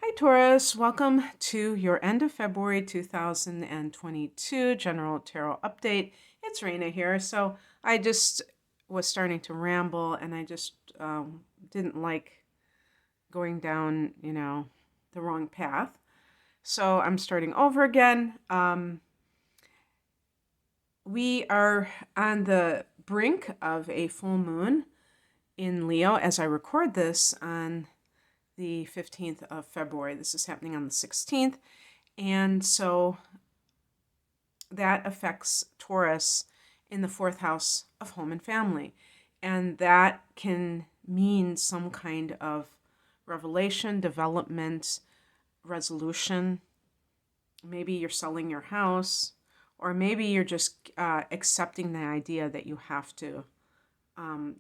Hi, Taurus. Welcome to your end of February 2022 General Tarot Update. It's Raina here. So I just was starting to ramble and I just didn't like going down, the wrong path. So I'm starting over again. We are on the brink of a full moon in Leo as I record this on the 15th of February. This is happening on the 16th. And so that affects Taurus in the fourth house of home and family. And that can mean some kind of revelation, development, resolution. Maybe you're selling your house, or maybe you're just accepting the idea that you have to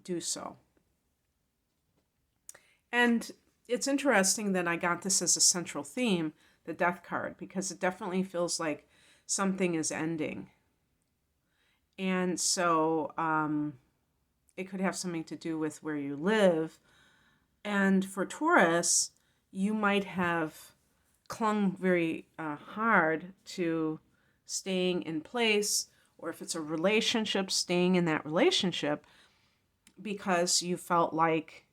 do so. And it's interesting that I got this as a central theme, the death card, because it definitely feels like something is ending. And so it could have something to do with where you live. And for Taurus, you might have clung very hard to staying in place, or if it's a relationship, staying in that relationship because you felt like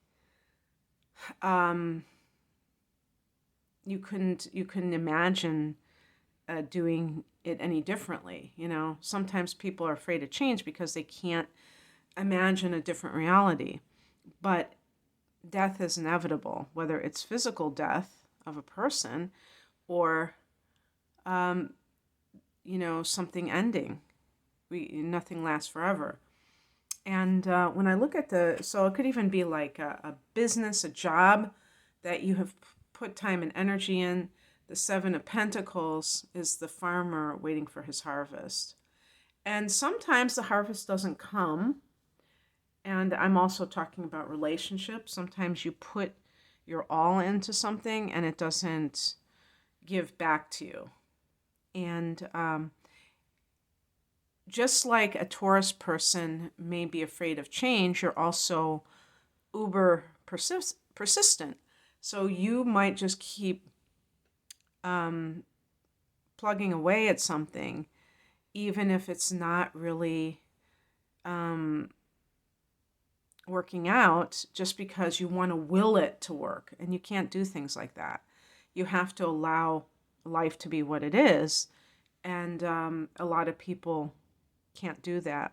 you couldn't imagine doing it any differently. Sometimes people are afraid of change because they can't imagine a different reality. But death is inevitable, whether it's physical death of a person or something ending. Nothing lasts forever. And when I look at so it could even be like a business, a job that you have put time and energy in. The Seven of Pentacles is the farmer waiting for his harvest. And sometimes the harvest doesn't come. And I'm also talking about relationships. Sometimes you put your all into something and it doesn't give back to you. And just like a Taurus person may be afraid of change, you're also uber persistent. So you might just keep plugging away at something, even if it's not really working out, just because you want to will it to work. And you can't do things like that. You have to allow life to be what it is. And a lot of people can't do that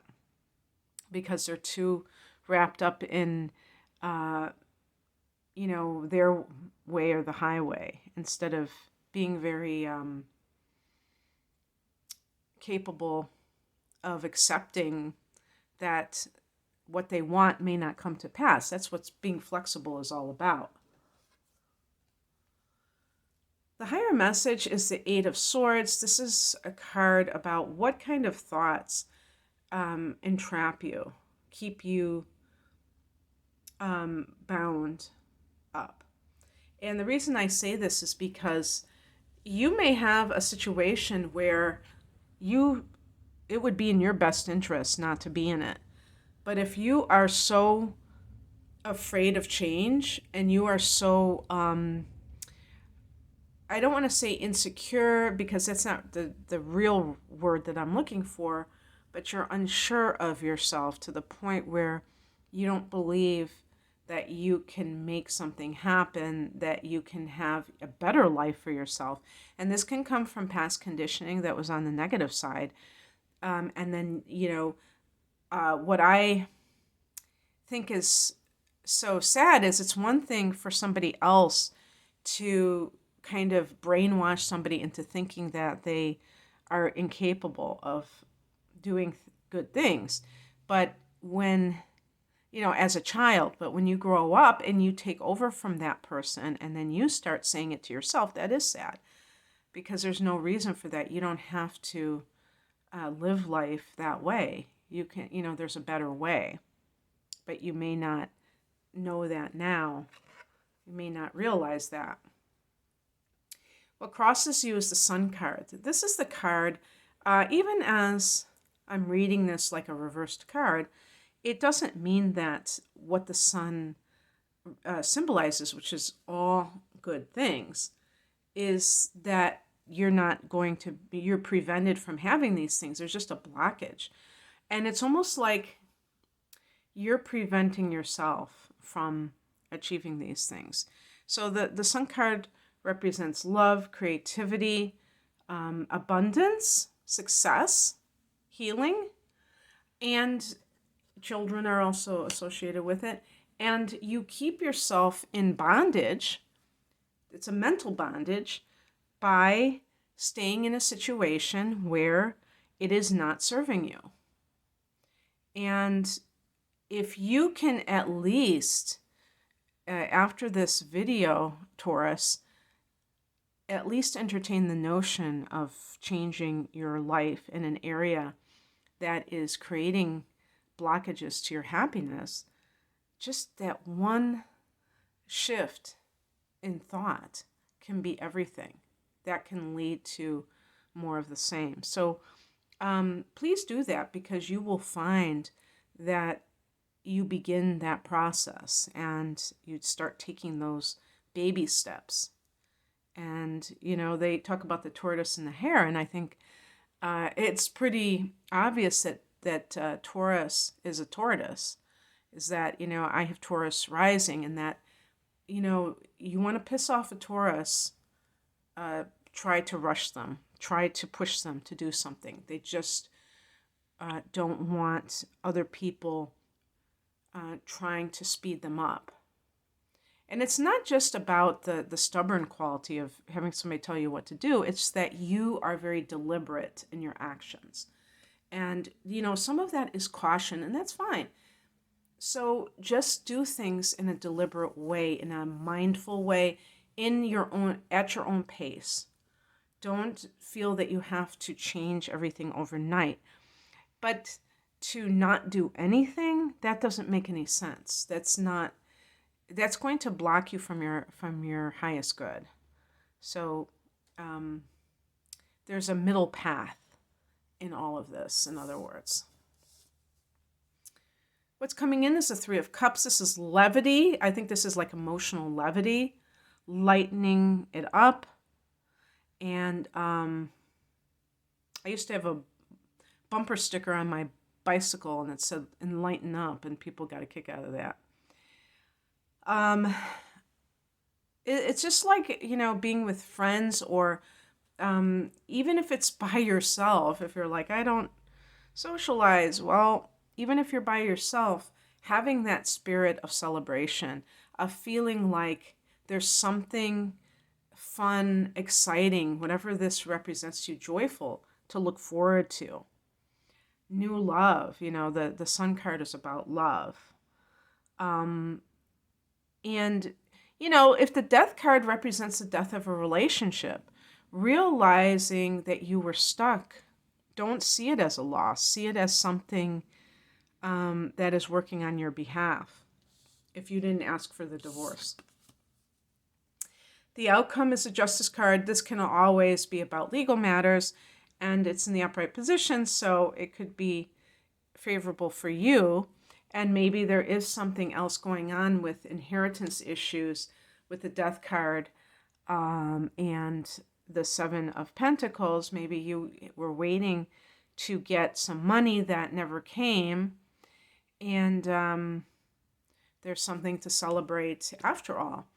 because they're too wrapped up in their way or the highway, instead of being very capable of accepting that what they want may not come to pass. That's what being flexible is all about. The higher message is the Eight of Swords. This is a card about what kind of thoughts entrap you, keep you bound up. And the reason I say this is because you may have a situation where it would be in your best interest not to be in it. But if you are so afraid of change and you are so, I don't want to say insecure, because that's not the real word that I'm looking for, but you're unsure of yourself to the point where you don't believe that you can make something happen, that you can have a better life for yourself. And this can come from past conditioning that was on the negative side. And then, what I think is so sad is it's one thing for somebody else to kind of brainwash somebody into thinking that they are incapable of doing good things. But when, as a child, but when you grow up and you take over from that person and then you start saying it to yourself, that is sad, because there's no reason for that. You don't have to live life that way. You can, there's a better way, but you may not know that now. You may not realize that. What crosses you is the Sun card. This is the card, even as I'm reading this like a reversed card, it doesn't mean that what the Sun symbolizes, which is all good things, is that you're prevented from having these things. There's just a blockage. And it's almost like you're preventing yourself from achieving these things. So the Sun card represents love, creativity, abundance, success, healing, and children are also associated with it. And you keep yourself in bondage. It's a mental bondage by staying in a situation where it is not serving you. And if you can at least, after this video, Taurus, at least entertain the notion of changing your life in an area that is creating blockages to your happiness, just that one shift in thought can be everything. That can lead to more of the same. So please do that, because you will find that you begin that process and you start taking those baby steps. And, they talk about the tortoise and the hare, and I think it's pretty obvious that Taurus is a tortoise. Is that, I have Taurus rising, and that, you want to piss off a Taurus, try to rush them, try to push them to do something. They just don't want other people trying to speed them up. And it's not just about the stubborn quality of having somebody tell you what to do. It's that you are very deliberate in your actions. And, some of that is caution, and that's fine. So just do things in a deliberate way, in a mindful way, at your own pace. Don't feel that you have to change everything overnight. But to not do anything, that doesn't make any sense. That's going to block you from your highest good. So there's a middle path in all of this, in other words. What's coming in is the Three of Cups. This is levity. I think this is like emotional levity, lightening it up. And I used to have a bumper sticker on my bicycle, and it said "enlighten up," and people got a kick out of that. It's just like, being with friends, or even if it's by yourself. If you're like, I don't socialize, well, even if you're by yourself, having that spirit of celebration, of feeling like there's something fun, exciting, whatever this represents to you, joyful, to look forward to. New love, the Sun card is about love. And, if the Death card represents the death of a relationship, realizing that you were stuck, don't see it as a loss. See it as something that is working on your behalf if you didn't ask for the divorce. The outcome is a Justice card. This can always be about legal matters, and it's in the upright position, so it could be favorable for you. And maybe there is something else going on with inheritance issues with the Death card and the Seven of Pentacles. Maybe you were waiting to get some money that never came, and there's something to celebrate after all.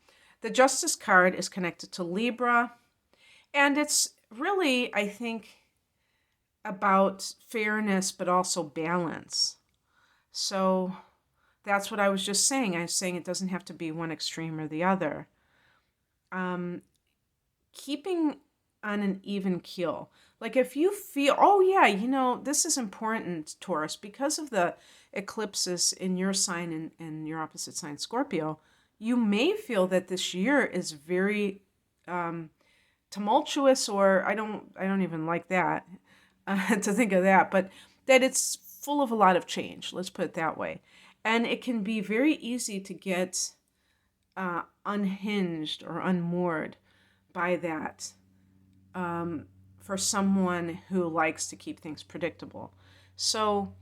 The Justice card is connected to Libra, and it's really, I think, about fairness, but also balance. So that's what I was just saying. I was saying it doesn't have to be one extreme or the other. Keeping on an even keel. Like if you feel, oh yeah, this is important, Taurus, because of the eclipses in your sign and your opposite sign, Scorpio, you may feel that this year is very tumultuous, or I don't even like that to think of that, but that it's full of a lot of change. Let's put it that way. And it can be very easy to get unhinged or unmoored by that for someone who likes to keep things predictable. So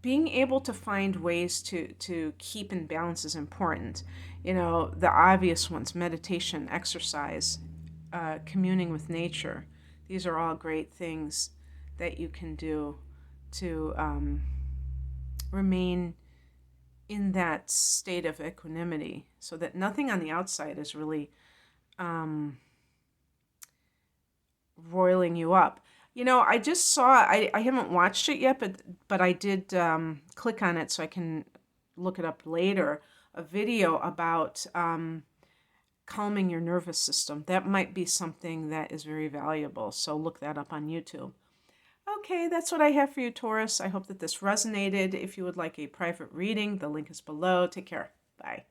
being able to find ways to keep in balance is important. The obvious ones: meditation, exercise, communing with nature. These are all great things that you can do to remain in that state of equanimity so that nothing on the outside is really roiling you up. You know, I just saw, I haven't watched it yet, but I did click on it so I can look it up later, a video about calming your nervous system. That might be something that is very valuable, so look that up on YouTube. Okay, that's what I have for you, Taurus. I hope that this resonated. If you would like a private reading, the link is below. Take care. Bye.